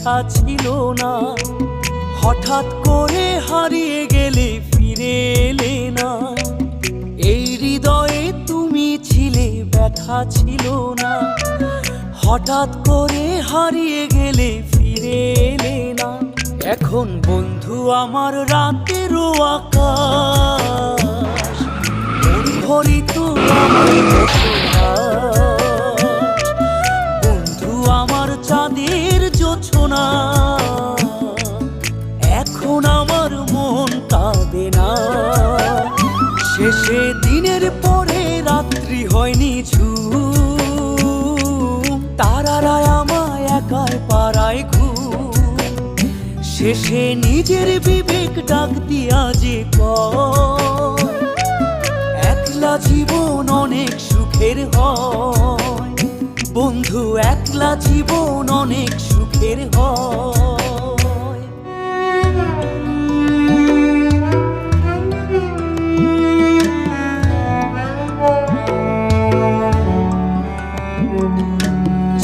ব্যথা ছিল না। হঠাৎ করে হারিয়ে গেলে ফিরে এলে না। এই হৃদয়ে তুমি ছিলে, ব্যথা ছিল না। হঠাৎ করে হারিয়ে গেলে ফিরে এলে না। এখন বন্ধু আমার রাতেরও আকাশ, মুখরিত আমার বন্ধু আমার চাঁদের জোছনা। এখন আমার মন কাঁদে না। শেষে দিনের পরে রাত্রি হয়নি ঝুম, তারারা আমায় একাই পাড়ায় ঘুম। শেষে নিজের বিবেক ডাক দিয়া যে কয়, একলা জীবন অনেক সুখের হয়। বন্ধু একলা জীবন অনেক সুখের হয়।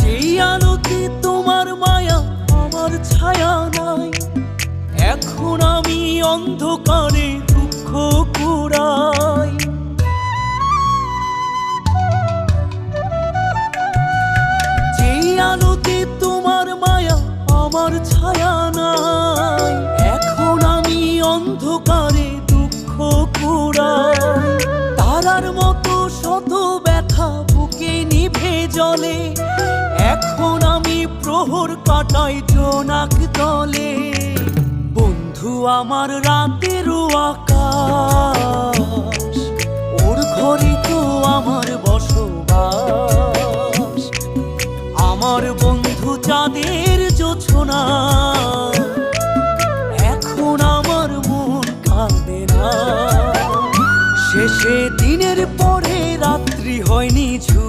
যেই আলোতে তোমার মায়া আমার ছায়া নাই, এখন আমি অন্ধকারে দুঃখ কুড়াই। যেই আলোতে তোমার মায়া আমার ছায়া নাই, এখন আমি অন্ধকারে দুঃখ কুড়াই। তারার মতো শত ব্যথা বুকে নিভে জ্বলে, এখন আমি প্রহর কাটাই জোনাক দলে। বন্ধু আমার রাতেরও আকাশ, ওর ঘরে তো আমার বসবাস। আমার বন্ধু চাঁদের জোছনা, এখন আমার মন কাঁদে না। শেষে দিনের পরে রাত্রি হয়নি ঝুম,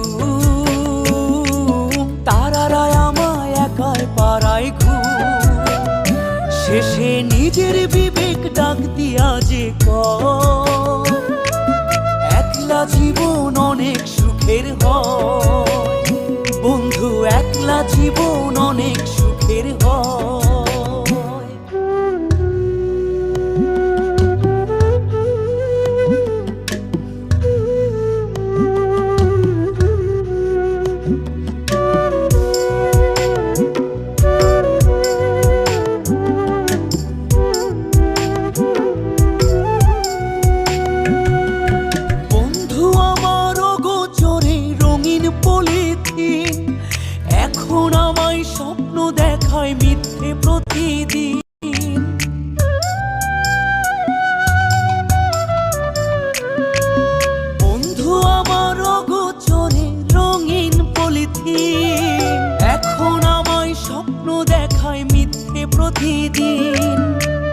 তারারা আমায় একাই পাড়ায় ঘুম। শেষে নিজের বিবেক ডাক দিয়া যে কয়, একলা জীবন অনেক সুখের হয়। বন্ধু একলা জীবন অনেক সুখের হয়। এখন আমায় স্বপ্ন দেখায় মিথ্যে প্রতিদিন। বন্ধু আমার অগোচরে রঙিন পলিথিন, এখন আমায় স্বপ্ন দেখায় মিথ্যে প্রতিদিন।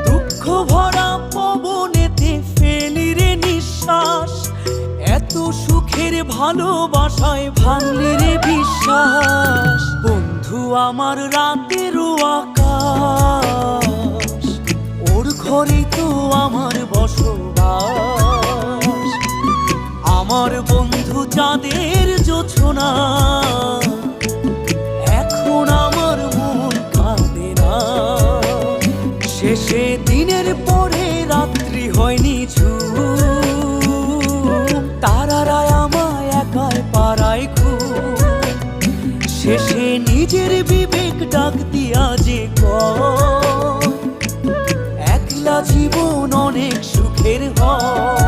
দুঃখ ভরা পবনেতে ফেলি রে নিঃশ্বাস, এত সুখের ভালোবাসায় ভাঙলি রে বিশ্বাস। বন্ধু আমার রাতেরও আকাশ, ওর ঘরে তো আমার বসবাস। আমার বন্ধু চাঁদের জোছনা, এখন আমার মন কাঁদে না। শেষে দিনের পরে রাত্রি হয়নি ঝুম, তারারা আমায় একাই পাড়ায় ঘুম। শেষে নিজের বিবেক ডাক দিয়া যে কয়, একলা জীবন অনেক সুখের হয়।